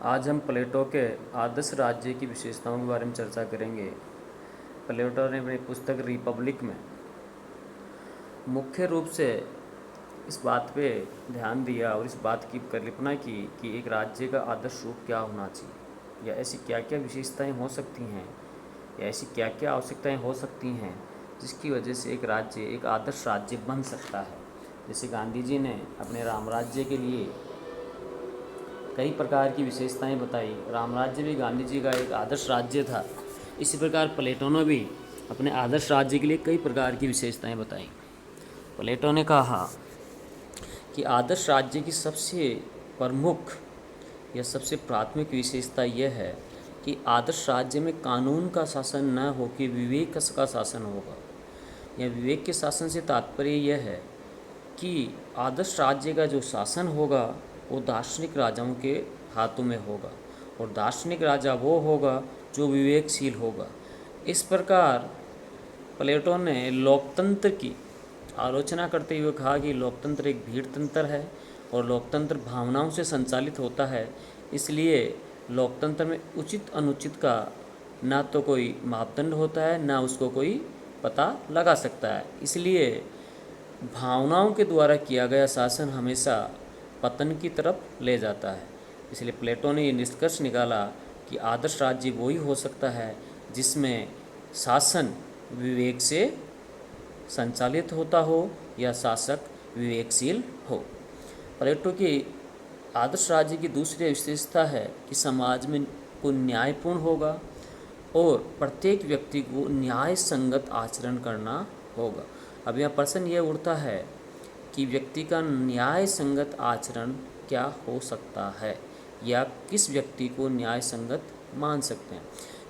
आज हम प्लेटो के आदर्श राज्य की विशेषताओं के बारे में चर्चा करेंगे। प्लेटो ने अपनी पुस्तक रिपब्लिक में मुख्य रूप से इस बात पे ध्यान दिया और इस बात की कल्पना की कि एक राज्य का आदर्श रूप क्या होना चाहिए, या ऐसी क्या क्या विशेषताएं हो सकती हैं, या ऐसी क्या क्या आवश्यकताएं हो सकती हैं जिसकी वजह से एक राज्य एक आदर्श राज्य बन सकता है। जैसे गांधी जी ने अपने राम राज्य के लिए कई प्रकार की विशेषताएं बताई। राम राज्य भी गांधी जी का एक आदर्श राज्य था। इसी प्रकार प्लेटो ने भी अपने आदर्श राज्य के लिए कई प्रकार की विशेषताएं बताई। प्लेटो ने कहा कि आदर्श राज्य की सबसे प्रमुख या सबसे प्राथमिक विशेषता यह है कि आदर्श राज्य में कानून का शासन न हो कि विवेक का शासन होगा। या विवेक के शासन से तात्पर्य यह है कि आदर्श राज्य का जो शासन होगा वो दार्शनिक राजाओं के हाथों में होगा, और दार्शनिक राजा वो होगा जो विवेकशील होगा। इस प्रकार प्लेटो ने लोकतंत्र की आलोचना करते हुए कहा कि लोकतंत्र एक भीड़ तंत्र है और लोकतंत्र भावनाओं से संचालित होता है। इसलिए लोकतंत्र में उचित अनुचित का ना तो कोई मापदंड होता है, ना उसको कोई पता लगा सकता है। इसलिए भावनाओं के द्वारा किया गया शासन हमेशा पतन की तरफ ले जाता है। इसलिए प्लेटो ने ये निष्कर्ष निकाला कि आदर्श राज्य वही हो सकता है जिसमें शासन विवेक से संचालित होता हो या शासक विवेकशील हो। प्लेटो की आदर्श राज्य की दूसरी विशेषता है कि समाज में को न्यायपूर्ण होगा और प्रत्येक व्यक्ति को न्याय संगत आचरण करना होगा। अब यहाँ प्रश्न ये उठता है कि व्यक्ति का न्याय संगत आचरण क्या हो सकता है, या किस व्यक्ति को न्याय संगत मान सकते हैं।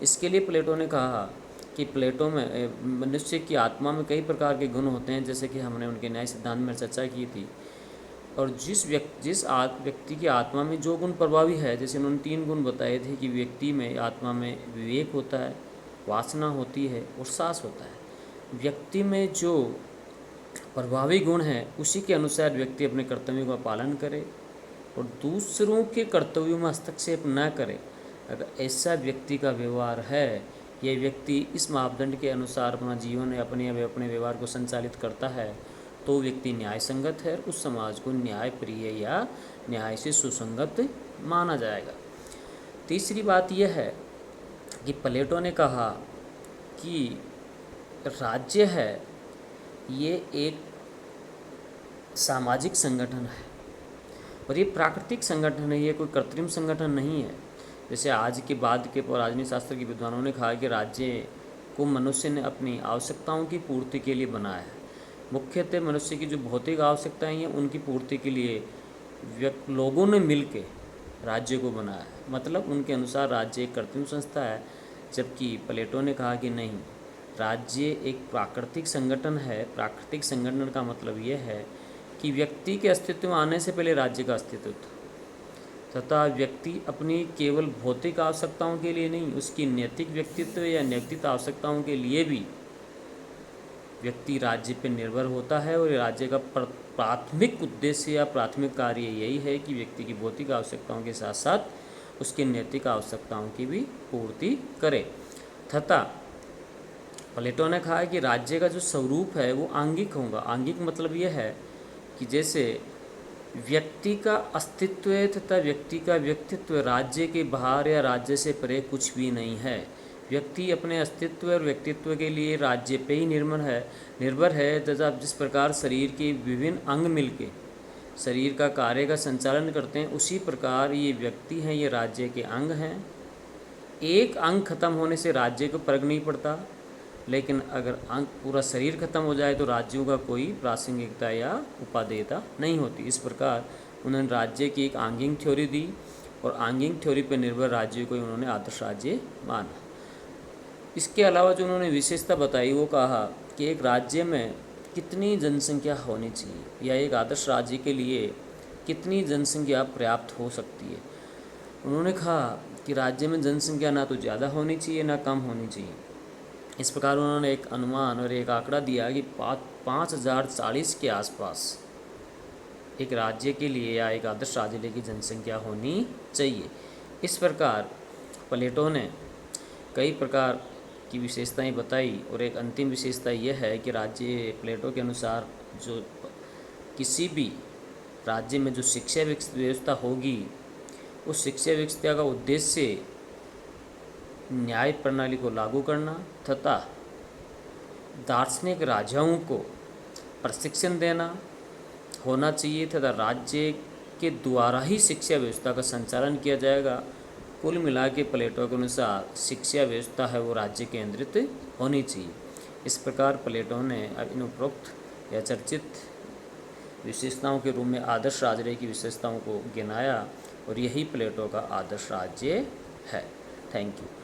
इसके लिए प्लेटो ने कहा कि प्लेटो में मनुष्य की आत्मा में कई प्रकार के गुण होते हैं, जैसे कि हमने उनके न्याय सिद्धांत में चर्चा की थी। और जिस व्यक्ति की आत्मा में जो गुण प्रभावी है, जैसे उन्होंने 3 गुण बताए थे कि व्यक्ति में आत्मा में विवेक होता है, वासना होती है और साहस होता है। व्यक्ति में जो प्रभावी गुण है उसी के अनुसार व्यक्ति अपने कर्तव्यों का पालन करे और दूसरों के कर्तव्यों में हस्तक्षेप न करे। अगर ऐसा व्यक्ति का व्यवहार है, यह व्यक्ति इस मापदंड के अनुसार अपना जीवन या अपने व्यवहार को संचालित करता है, तो व्यक्ति न्याय संगत है, उस समाज को न्याय प्रिय या न्याय से सुसंगत माना जाएगा। तीसरी बात यह है कि प्लेटो ने कहा कि राज्य है ये एक सामाजिक संगठन है, और ये प्राकृतिक संगठन है, ये कोई कृत्रिम संगठन नहीं है। जैसे आज के बाद के राजनीति शास्त्र के विद्वानों ने कहा कि राज्य को मनुष्य ने अपनी आवश्यकताओं की पूर्ति के लिए बनाया है। मुख्यतः मनुष्य की जो भौतिक आवश्यकताएं हैं उनकी पूर्ति के लिए लोगों ने मिलकर राज्य को बनाया है। मतलब उनके अनुसार राज्य एक कृत्रिम संस्था है, जबकि प्लेटो ने कहा कि नहीं, राज्य एक प्राकृतिक संगठन है। प्राकृतिक संगठन का मतलब यह है कि व्यक्ति के अस्तित्व में आने से पहले राज्य का अस्तित्व था, तथा व्यक्ति अपनी केवल भौतिक आवश्यकताओं के लिए नहीं, उसकी नैतिक व्यक्तित्व या नैतिक आवश्यकताओं के लिए भी व्यक्ति राज्य पर निर्भर होता है। और राज्य का प्राथमिक उद्देश्य या प्राथमिक कार्य यही है कि व्यक्ति की भौतिक आवश्यकताओं के साथ साथ उसकी नैतिक आवश्यकताओं की भी पूर्ति करे। तथा प्लेटो ने कहा कि राज्य का जो स्वरूप है वो आंगिक होगा। आंगिक मतलब यह है कि जैसे व्यक्ति का अस्तित्व तथा व्यक्ति का व्यक्तित्व राज्य के बाहर या राज्य से परे कुछ भी नहीं है। व्यक्ति अपने अस्तित्व और व्यक्तित्व के लिए राज्य पे ही निर्भर है तथा जिस प्रकार शरीर के विभिन्न अंग मिलके शरीर का कार्य का संचालन करते हैं, उसी प्रकार ये व्यक्ति हैं, ये राज्य के अंग हैं। एक अंग खत्म होने से राज्य को फर्क नहीं पड़ता, लेकिन अगर अंग पूरा शरीर खत्म हो जाए तो राज्यों का कोई प्रासंगिकता या उपादेयता नहीं होती। इस प्रकार उन्होंने राज्य की एक आंगिक थ्योरी दी, और आंगिक थ्योरी पर निर्भर राज्य को उन्होंने आदर्श राज्य माना। इसके अलावा जो उन्होंने विशेषता बताई वो कहा कि एक राज्य में कितनी जनसंख्या होनी चाहिए, या एक आदर्श राज्य के लिए कितनी जनसंख्या पर्याप्त हो सकती है। उन्होंने कहा कि राज्य में जनसंख्या ना तो ज़्यादा होनी चाहिए ना कम होनी चाहिए। इस प्रकार उन्होंने एक अनुमान और एक आंकड़ा दिया कि 5040 के आसपास एक राज्य के लिए या एक आदर्श राज्य की जनसंख्या होनी चाहिए। इस प्रकार प्लेटो ने कई प्रकार की विशेषताएं बताई और एक अंतिम विशेषता यह है कि राज्य प्लेटो के अनुसार जो किसी भी राज्य में जो शिक्षा व्यवस्था होगी उस शिक्षा व्यवस्था का उद्देश्य न्याय प्रणाली को लागू करना तथा दार्शनिक राजाओं को प्रशिक्षण देना होना चाहिए तथा राज्य के द्वारा ही शिक्षा व्यवस्था का संचालन किया जाएगा। कुल मिला के प्लेटो के अनुसार शिक्षा व्यवस्था है वो राज्य केंद्रित होनी चाहिए। इस प्रकार प्लेटो ने इन उपरोक्त या चर्चित विशेषताओं के रूप में आदर्श राज्य की विशेषताओं को गिनाया और यही प्लेटो का आदर्श राज्य है। Thank you.